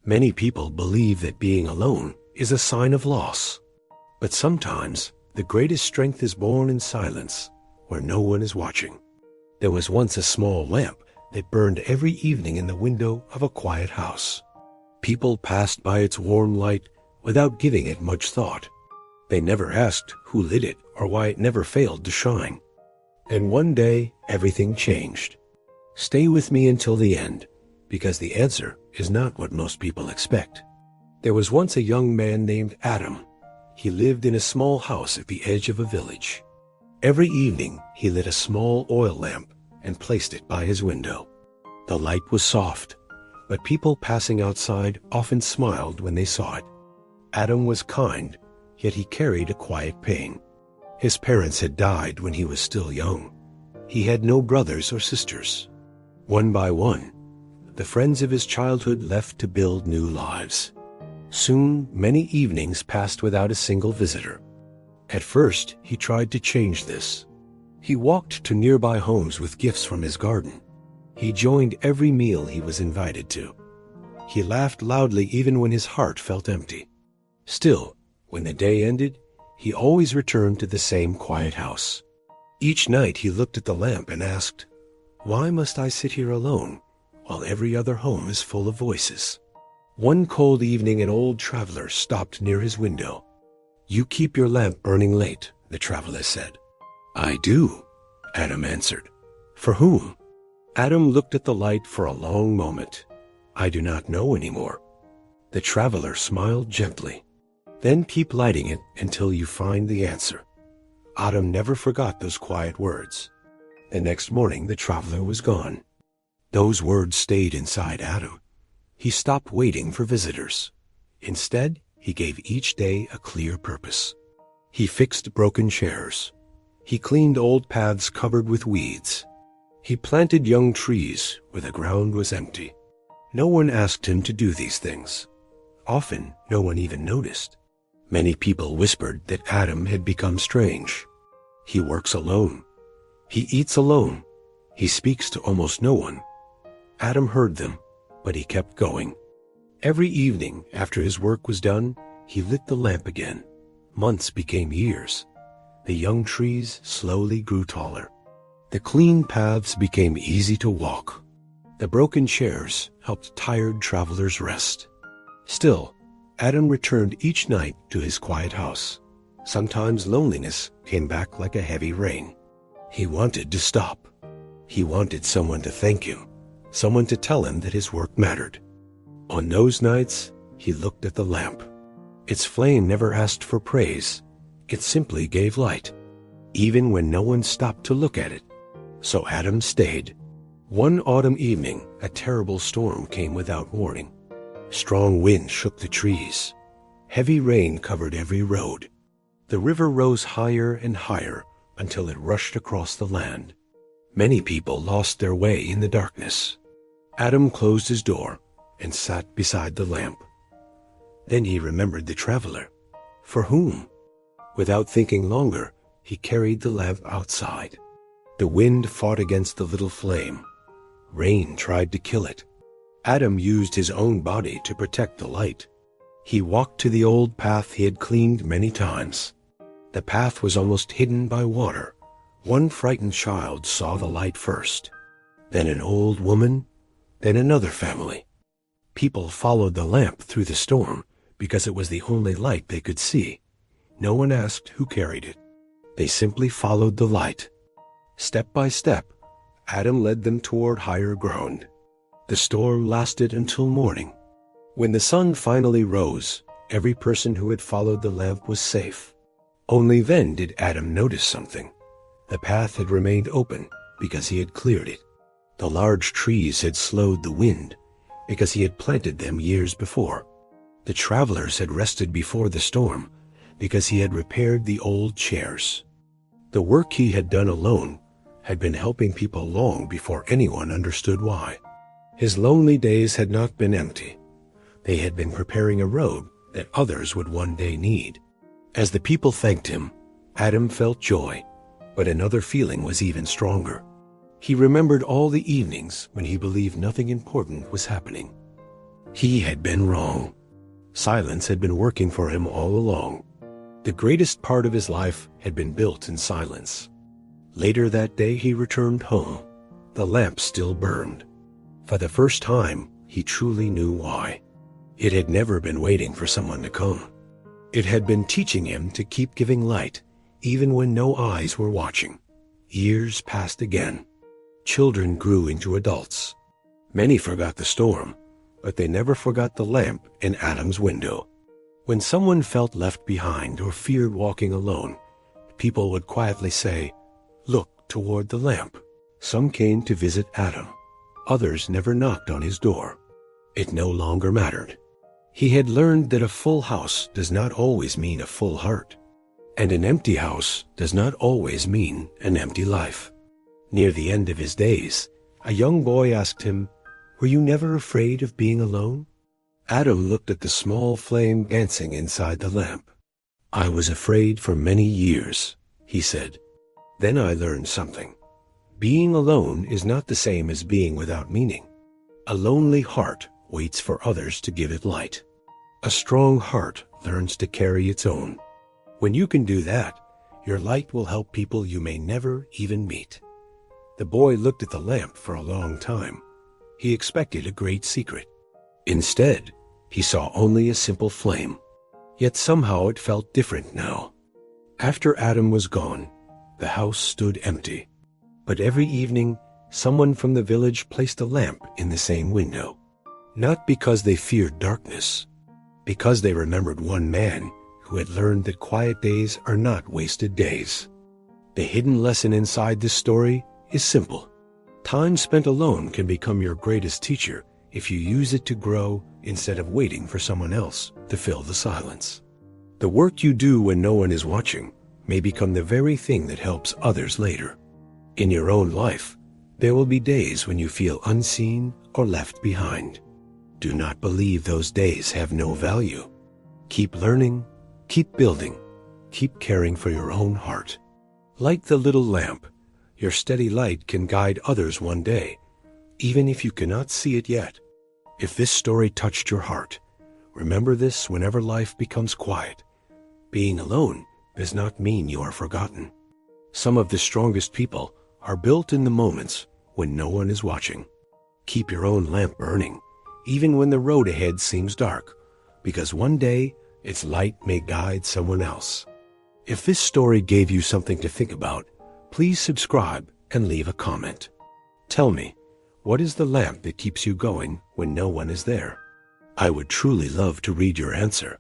Many people believe that being alone is a sign of loss. But sometimes the greatest strength is born in silence, where no one is watching. There was once a small lamp that burned every evening in the window of a quiet house. People passed by its warm light without giving it much thought. They never asked who lit it or why it never failed to shine. And one day, everything changed. Stay with me until the end, because the answer is not what most people expect. There was once a young man named Adam. He lived in a small house at the edge of a village. Every evening, he lit a small oil lamp and placed it by his window. The light was soft, but people passing outside often smiled when they saw it. Adam was kind, yet he carried a quiet pain. His parents had died when he was still young. He had no brothers or sisters. One by one, the friends of his childhood left to build new lives. Soon, many evenings passed without a single visitor. At first, he tried to change this. He walked to nearby homes with gifts from his garden. He joined every meal he was invited to. He laughed loudly even when his heart felt empty. Still, when the day ended, he always returned to the same quiet house. Each night he looked at the lamp and asked, "Why must I sit here alone while every other home is full of voices?" One cold evening an old traveler stopped near his window. "You keep your lamp burning late," the traveler said. "I do," Adam answered. "For whom?" Adam looked at the light for a long moment. "I do not know anymore." The traveler smiled gently. "Then keep lighting it until you find the answer." Adam never forgot those quiet words. The next morning the traveler was gone. Those words stayed inside Adam. He stopped waiting for visitors. Instead, he gave each day a clear purpose. He fixed broken chairs. He cleaned old paths covered with weeds. He planted young trees where the ground was empty. No one asked him to do these things. Often, no one even noticed. Many people whispered that Adam had become strange. He works alone. He eats alone. He speaks to almost no one. Adam heard them, but he kept going. Every evening, after his work was done, he lit the lamp again. Months became years. The young trees slowly grew taller. The clean paths became easy to walk. The broken chairs helped tired travelers rest. Still, Adam returned each night to his quiet house. Sometimes loneliness came back like a heavy rain. He wanted to stop. He wanted someone to thank him, someone to tell him that his work mattered. On those nights, he looked at the lamp. Its flame never asked for praise. It simply gave light, even when no one stopped to look at it. So Adam stayed. One autumn evening, a terrible storm came without warning. Strong wind shook the trees. Heavy rain covered every road. The river rose higher and higher until it rushed across the land. Many people lost their way in the darkness. Adam closed his door and sat beside the lamp. Then he remembered the traveler. For whom? Without thinking longer, he carried the lamp outside. The wind fought against the little flame. Rain tried to kill it. Adam used his own body to protect the light. He walked to the old path he had cleaned many times. The path was almost hidden by water. One frightened child saw the light first, then an old woman, then another family. People followed the lamp through the storm because it was the only light they could see. No one asked who carried it. They simply followed the light. Step by step, Adam led them toward higher ground. The storm lasted until morning. When the sun finally rose, every person who had followed the lamp was safe. Only then did Adam notice something. The path had remained open because he had cleared it. The large trees had slowed the wind because he had planted them years before. The travelers had rested before the storm because he had repaired the old chairs. The work he had done alone had been helping people long before anyone understood why. His lonely days had not been empty. They had been preparing a road that others would one day need. As the people thanked him, Adam felt joy, but another feeling was even stronger. He remembered all the evenings when he believed nothing important was happening. He had been wrong. Silence had been working for him all along. The greatest part of his life had been built in silence. Later that day he returned home. The lamp still burned. For the first time, he truly knew why. It had never been waiting for someone to come. It had been teaching him to keep giving light, even when no eyes were watching. Years passed again. Children grew into adults. Many forgot the storm, but they never forgot the lamp in Adam's window. When someone felt left behind or feared walking alone, people would quietly say, "Look toward the lamp." Some came to visit Adam. Others never knocked on his door. It no longer mattered. He had learned that a full house does not always mean a full heart, and an empty house does not always mean an empty life. Near the end of his days, a young boy asked him, "Were you never afraid of being alone?" Adam looked at the small flame dancing inside the lamp. "I was afraid for many years," he said. "Then I learned something. Being alone is not the same as being without meaning. A lonely heart waits for others to give it light. A strong heart learns to carry its own. When you can do that, your light will help people you may never even meet." The boy looked at the lamp for a long time. He expected a great secret. Instead, he saw only a simple flame. Yet somehow it felt different now. After Adam was gone, the house stood empty. But every evening, someone from the village placed a lamp in the same window. Not because they feared darkness, because they remembered one man who had learned that quiet days are not wasted days. The hidden lesson inside this story is simple. Time spent alone can become your greatest teacher if you use it to grow instead of waiting for someone else to fill the silence. The work you do when no one is watching may become the very thing that helps others later. In your own life, there will be days when you feel unseen or left behind. Do not believe those days have no value. Keep learning, keep building, keep caring for your own heart. Like the little lamp, your steady light can guide others one day, even if you cannot see it yet. If this story touched your heart, remember this whenever life becomes quiet. Being alone does not mean you are forgotten. Some of the strongest people are built in the moments when no one is watching. Keep your own lamp burning, even when the road ahead seems dark, because one day its light may guide someone else. If this story gave you something to think about, please subscribe and leave a comment. Tell me, what is the lamp that keeps you going when no one is there? I would truly love to read your answer.